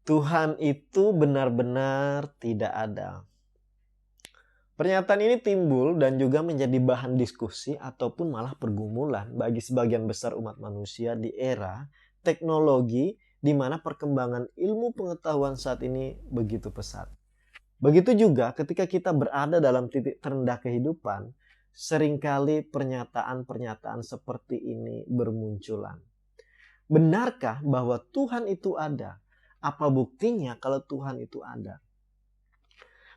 Tuhan itu benar-benar tidak ada. Pernyataan ini timbul dan juga menjadi bahan diskusi ataupun malah pergumulan bagi sebagian besar umat manusia di era teknologi di mana perkembangan ilmu pengetahuan saat ini begitu pesat. Begitu juga ketika kita berada dalam titik terendah kehidupan, seringkali pernyataan-pernyataan seperti ini bermunculan. Benarkah bahwa Tuhan itu ada? Apa buktinya kalau Tuhan itu ada?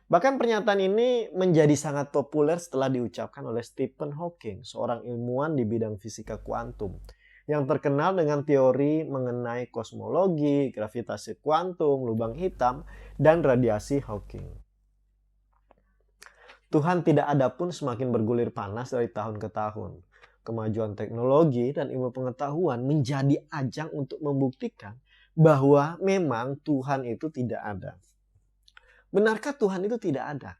Bahkan pernyataan ini menjadi sangat populer setelah diucapkan oleh Stephen Hawking, seorang ilmuwan di bidang fisika kuantum, yang terkenal dengan teori mengenai kosmologi, gravitasi kuantum, lubang hitam, dan radiasi Hawking. Tuhan tidak ada pun semakin bergulir panas dari tahun ke tahun. Kemajuan teknologi dan ilmu pengetahuan menjadi ajang untuk membuktikan bahwa memang Tuhan itu tidak ada. Benarkah Tuhan itu tidak ada?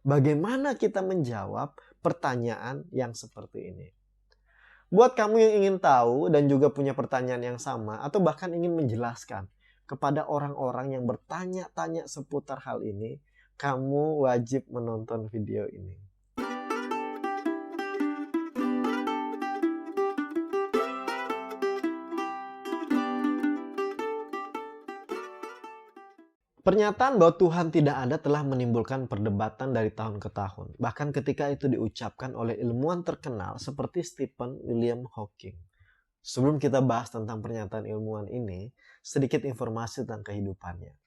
Bagaimana kita menjawab pertanyaan yang seperti ini? Buat kamu yang ingin tahu dan juga punya pertanyaan yang sama atau bahkan ingin menjelaskan kepada orang-orang yang bertanya-tanya seputar hal ini, kamu wajib menonton video ini. Pernyataan bahwa Tuhan tidak ada telah menimbulkan perdebatan dari tahun ke tahun, bahkan ketika itu diucapkan oleh ilmuwan terkenal seperti Stephen William Hawking. Sebelum kita bahas tentang pernyataan ilmuwan ini, sedikit informasi tentang kehidupannya.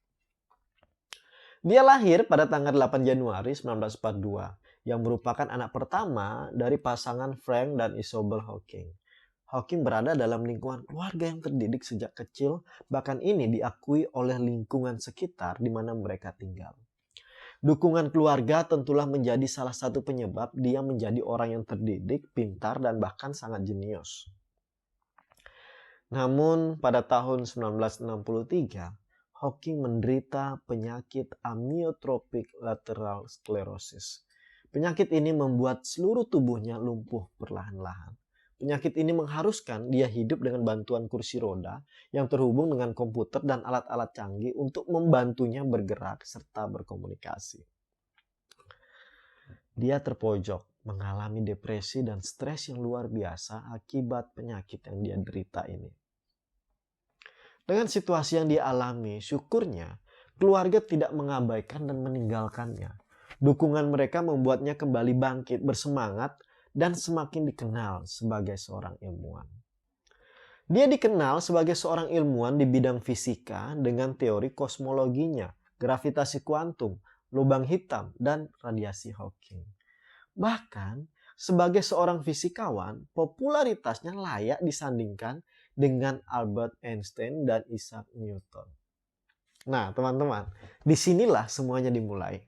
Dia lahir pada tanggal 8 Januari 1942, yang merupakan anak pertama dari pasangan Frank dan Isobel Hawking. Hawking berada dalam lingkungan keluarga yang terdidik sejak kecil, bahkan ini diakui oleh lingkungan sekitar di mana mereka tinggal. Dukungan keluarga tentulah menjadi salah satu penyebab dia menjadi orang yang terdidik, pintar, dan bahkan sangat jenius. Namun pada tahun 1963, Hawking menderita penyakit amyotrophic lateral sclerosis. Penyakit ini membuat seluruh tubuhnya lumpuh perlahan-lahan. Penyakit ini mengharuskan dia hidup dengan bantuan kursi roda yang terhubung dengan komputer dan alat-alat canggih untuk membantunya bergerak serta berkomunikasi. Dia terpojok, mengalami depresi dan stres yang luar biasa akibat penyakit yang dia derita ini. Dengan situasi yang dia alami, syukurnya keluarga tidak mengabaikan dan meninggalkannya. Dukungan mereka membuatnya kembali bangkit, bersemangat, dan semakin dikenal sebagai seorang ilmuwan. Dia dikenal sebagai seorang ilmuwan di bidang fisika dengan teori kosmologinya, gravitasi kuantum, lubang hitam, dan radiasi Hawking. Bahkan, sebagai seorang fisikawan, popularitasnya layak disandingkan dengan Albert Einstein dan Isaac Newton. Nah, teman-teman, disinilah semuanya dimulai.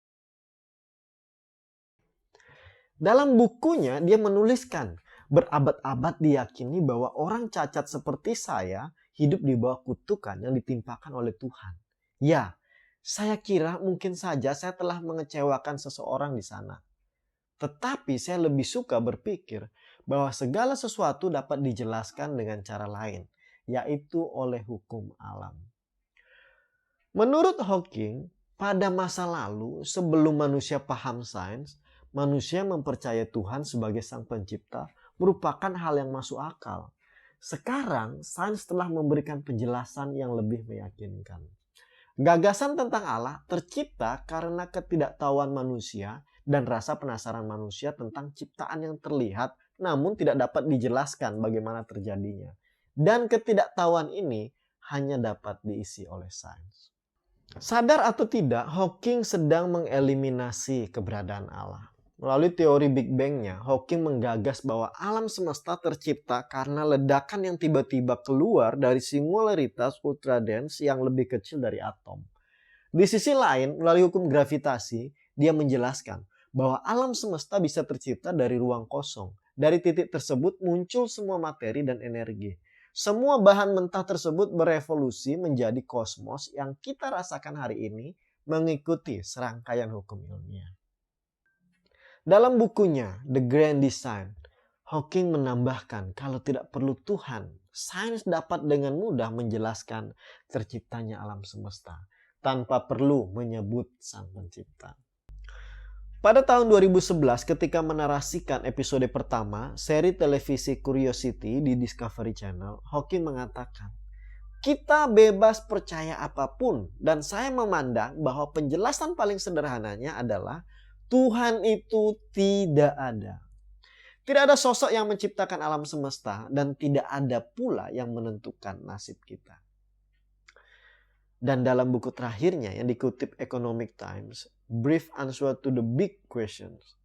Dalam bukunya dia menuliskan, berabad-abad diyakini bahwa orang cacat seperti saya hidup di bawah kutukan yang ditimpakan oleh Tuhan. Ya, saya kira mungkin saja saya telah mengecewakan seseorang di sana. Tetapi saya lebih suka berpikir bahwa segala sesuatu dapat dijelaskan dengan cara lain, yaitu oleh hukum alam. Menurut Hawking, pada masa lalu sebelum manusia paham sains, manusia mempercayai Tuhan sebagai sang pencipta merupakan hal yang masuk akal. Sekarang, sains telah memberikan penjelasan yang lebih meyakinkan. Gagasan tentang Allah tercipta karena ketidaktahuan manusia dan rasa penasaran manusia tentang ciptaan yang terlihat namun tidak dapat dijelaskan bagaimana terjadinya. Dan ketidaktahuan ini hanya dapat diisi oleh sains. Sadar atau tidak, Hawking sedang mengeliminasi keberadaan Allah. Melalui teori Big Bang-nya, Hawking menggagas bahwa alam semesta tercipta karena ledakan yang tiba-tiba keluar dari singularitas ultradens yang lebih kecil dari atom. Di sisi lain, melalui hukum gravitasi, dia menjelaskan bahwa alam semesta bisa tercipta dari ruang kosong. Dari titik tersebut muncul semua materi dan energi. Semua bahan mentah tersebut berevolusi menjadi kosmos yang kita rasakan hari ini mengikuti serangkaian hukum ilmiah. Dalam bukunya The Grand Design, Hawking menambahkan kalau tidak perlu Tuhan, sains dapat dengan mudah menjelaskan terciptanya alam semesta. tanpa perlu menyebut Sang Pencipta. Pada tahun 2011 ketika menarasikan episode pertama seri televisi Curiosity di Discovery Channel, Hawking mengatakan, "Kita bebas percaya apapun dan saya memandang bahwa penjelasan paling sederhananya adalah Tuhan itu tidak ada. Tidak ada sosok yang menciptakan alam semesta dan tidak ada pula yang menentukan nasib kita." Dan dalam buku terakhirnya yang dikutip Economic Times, Brief Answer to the Big Questions,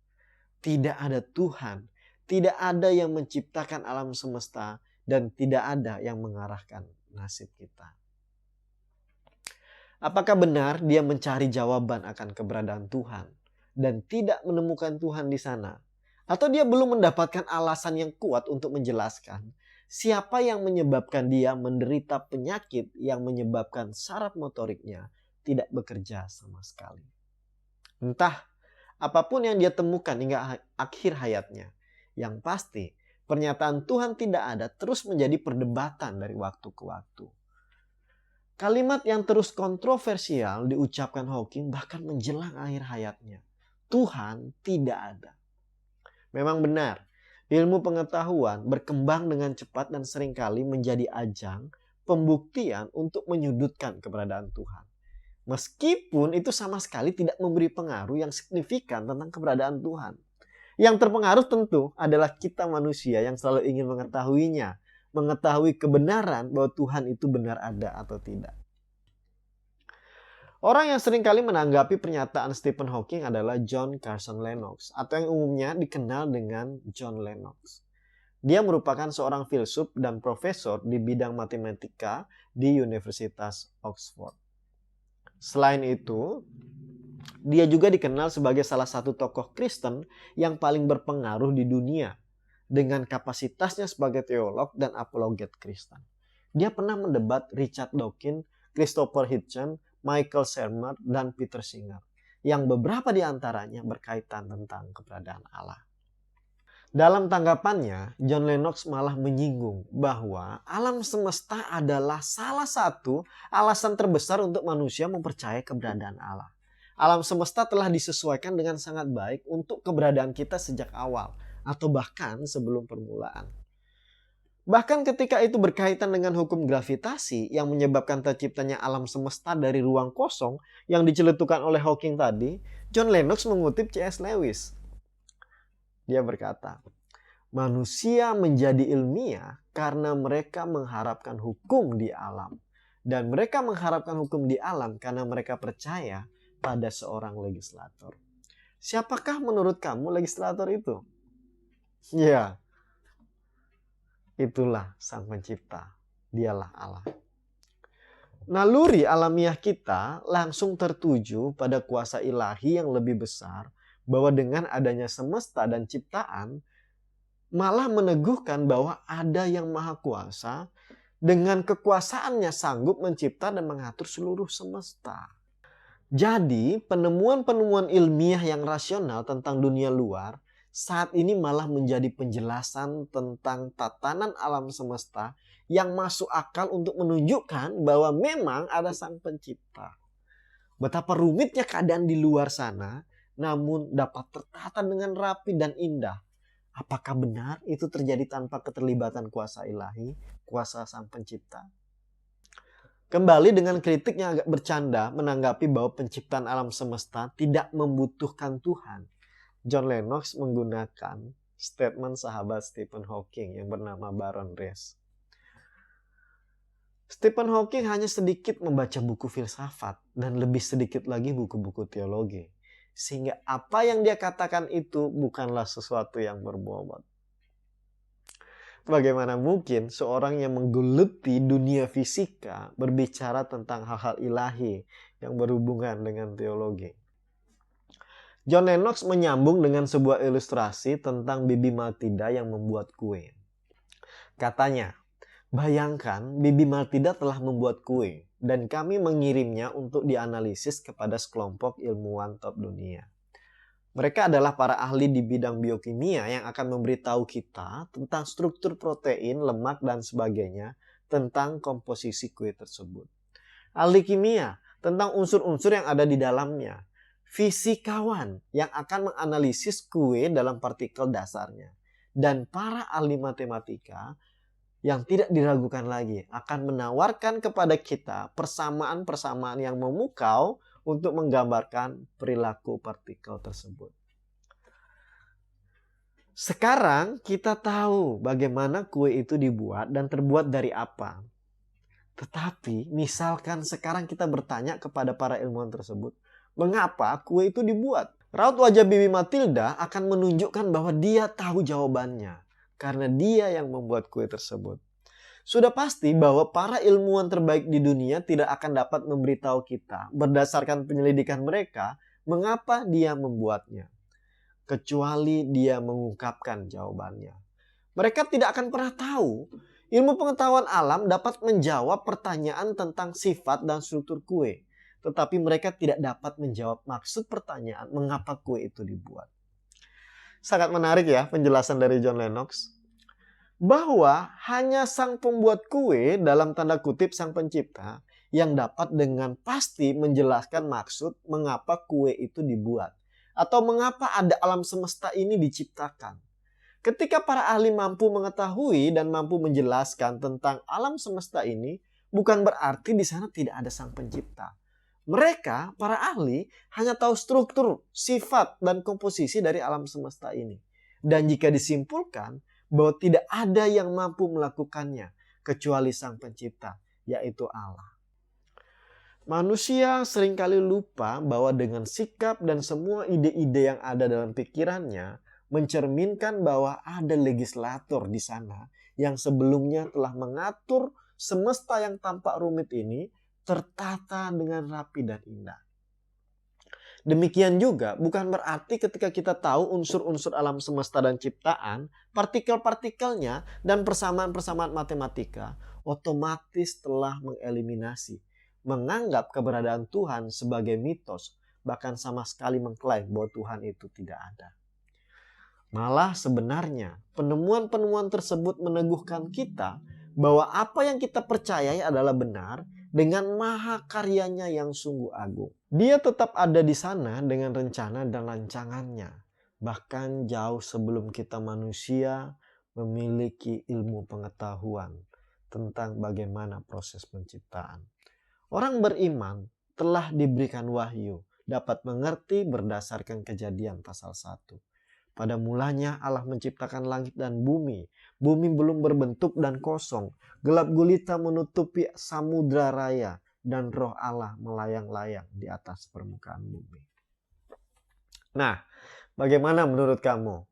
tidak ada Tuhan, tidak ada yang menciptakan alam semesta, dan tidak ada yang mengarahkan nasib kita. Apakah benar dia mencari jawaban akan keberadaan Tuhan dan tidak menemukan Tuhan di sana? Atau dia belum mendapatkan alasan yang kuat untuk menjelaskan siapa yang menyebabkan dia menderita penyakit yang menyebabkan saraf motoriknya tidak bekerja sama sekali. Entah apapun yang dia temukan hingga akhir hayatnya, yang pasti pernyataan Tuhan tidak ada terus menjadi perdebatan dari waktu ke waktu. Kalimat yang terus kontroversial diucapkan Hawking bahkan menjelang akhir hayatnya. Tuhan tidak ada. Memang benar, ilmu pengetahuan berkembang dengan cepat dan seringkali menjadi ajang pembuktian untuk menyudutkan keberadaan Tuhan. Meskipun itu sama sekali tidak memberi pengaruh yang signifikan tentang keberadaan Tuhan. Yang terpengaruh tentu adalah kita manusia yang selalu ingin mengetahuinya, mengetahui kebenaran bahwa Tuhan itu benar ada atau tidak. Orang yang seringkali menanggapi pernyataan Stephen Hawking adalah John Carson Lennox, atau yang umumnya dikenal dengan John Lennox. Dia merupakan seorang filsuf dan profesor di bidang matematika di Universitas Oxford. Selain itu, dia juga dikenal sebagai salah satu tokoh Kristen yang paling berpengaruh di dunia dengan kapasitasnya sebagai teolog dan apologet Kristen. Dia pernah mendebat Richard Dawkins, Christopher Hitchens, Michael Shermer, dan Peter Singer, yang beberapa di antaranya berkaitan tentang keberadaan Allah. Dalam tanggapannya, John Lennox malah menyinggung bahwa alam semesta adalah salah satu alasan terbesar untuk manusia mempercayai keberadaan Allah. Alam semesta telah disesuaikan dengan sangat baik untuk keberadaan kita sejak awal, atau bahkan sebelum permulaan. Bahkan ketika itu berkaitan dengan hukum gravitasi yang menyebabkan terciptanya alam semesta dari ruang kosong yang diceletukan oleh Hawking tadi, John Lennox mengutip C.S. Lewis. Dia berkata, "Manusia menjadi ilmiah karena mereka mengharapkan hukum di alam. Dan mereka mengharapkan hukum di alam karena mereka percaya pada seorang legislator." Siapakah menurut kamu legislator itu? Ya, itulah Sang Pencipta. Dialah Allah. Naluri alamiah kita langsung tertuju pada kuasa ilahi yang lebih besar, bahwa dengan adanya semesta dan ciptaan, malah meneguhkan bahwa ada yang maha kuasa, dengan kekuasaannya sanggup mencipta dan mengatur seluruh semesta. Jadi, penemuan-penemuan ilmiah yang rasional tentang dunia luar saat ini malah menjadi penjelasan tentang tatanan alam semesta yang masuk akal untuk menunjukkan bahwa memang ada Sang Pencipta. Betapa rumitnya keadaan di luar sana, namun dapat tertata dengan rapi dan indah. Apakah benar itu terjadi tanpa keterlibatan kuasa ilahi, kuasa Sang Pencipta? Kembali dengan kritik yang agak bercanda menanggapi bahwa penciptaan alam semesta tidak membutuhkan Tuhan, John Lennox menggunakan statement sahabat Stephen Hawking yang bernama Baron Rees. Stephen Hawking hanya sedikit membaca buku filsafat dan lebih sedikit lagi buku-buku teologi. Sehingga apa yang dia katakan itu bukanlah sesuatu yang berbobot. Bagaimana mungkin seorang yang menggeluti dunia fisika berbicara tentang hal-hal ilahi yang berhubungan dengan teologi? John Lennox menyambung dengan sebuah ilustrasi tentang Bibi Matilda yang membuat kue. Katanya, bayangkan Bibi Matilda telah membuat kue dan kami mengirimnya untuk dianalisis kepada sekelompok ilmuwan top dunia. Mereka adalah para ahli di bidang biokimia yang akan memberitahu kita tentang struktur protein, lemak, dan sebagainya tentang komposisi kue tersebut. Ahli kimia tentang unsur-unsur yang ada di dalamnya. Fisikawan yang akan menganalisis kue dalam partikel dasarnya. Dan para ahli matematika yang tidak diragukan lagi akan menawarkan kepada kita persamaan-persamaan yang memukau untuk menggambarkan perilaku partikel tersebut. Sekarang kita tahu bagaimana kue itu dibuat dan terbuat dari apa. Tetapi misalkan sekarang kita bertanya kepada para ilmuwan tersebut, mengapa kue itu dibuat? Raut wajah Bibi Matilda akan menunjukkan bahwa dia tahu jawabannya. Karena dia yang membuat kue tersebut. Sudah pasti bahwa para ilmuwan terbaik di dunia tidak akan dapat memberitahu kita berdasarkan penyelidikan mereka mengapa dia membuatnya. Kecuali dia mengungkapkan jawabannya. Mereka tidak akan pernah tahu. Ilmu pengetahuan alam dapat menjawab pertanyaan tentang sifat dan struktur kue. Tetapi mereka tidak dapat menjawab maksud pertanyaan mengapa kue itu dibuat. Sangat menarik ya penjelasan dari John Lennox. Bahwa hanya sang pembuat kue, dalam tanda kutip sang pencipta, yang dapat dengan pasti menjelaskan maksud mengapa kue itu dibuat. Atau mengapa ada alam semesta ini diciptakan. Ketika para ahli mampu mengetahui dan mampu menjelaskan tentang alam semesta ini, bukan berarti di sana tidak ada sang pencipta. Mereka, para ahli, hanya tahu struktur, sifat, dan komposisi dari alam semesta ini. Dan jika disimpulkan bahwa tidak ada yang mampu melakukannya kecuali sang pencipta, yaitu Allah. Manusia seringkali lupa bahwa dengan sikap dan semua ide-ide yang ada dalam pikirannya mencerminkan bahwa ada legislator di sana yang sebelumnya telah mengatur semesta yang tampak rumit ini tertata dengan rapi dan indah. Demikian juga bukan berarti ketika kita tahu unsur-unsur alam semesta dan ciptaan, partikel-partikelnya dan persamaan-persamaan matematika otomatis telah mengeliminasi, menganggap keberadaan Tuhan sebagai mitos, bahkan sama sekali mengklaim bahwa Tuhan itu tidak ada. Malah sebenarnya penemuan-penemuan tersebut meneguhkan kita bahwa apa yang kita percayai adalah benar dengan maha karyanya yang sungguh agung. Dia tetap ada di sana dengan rencana dan rancangannya. Bahkan jauh sebelum kita manusia memiliki ilmu pengetahuan tentang bagaimana proses penciptaan. Orang beriman telah diberikan wahyu, dapat mengerti berdasarkan Kejadian pasal 1. Pada mulanya Allah menciptakan langit dan bumi. Bumi belum berbentuk dan kosong. Gelap gulita menutupi samudra raya. Dan roh Allah melayang-layang di atas permukaan bumi. Nah, bagaimana menurut kamu?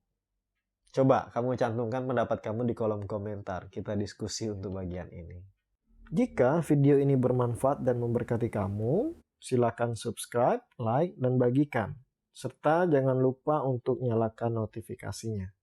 Coba kamu cantumkan pendapat kamu di kolom komentar. Kita diskusi untuk bagian ini. Jika video ini bermanfaat dan memberkati kamu, silakan subscribe, like, dan bagikan. Serta jangan lupa untuk nyalakan notifikasinya.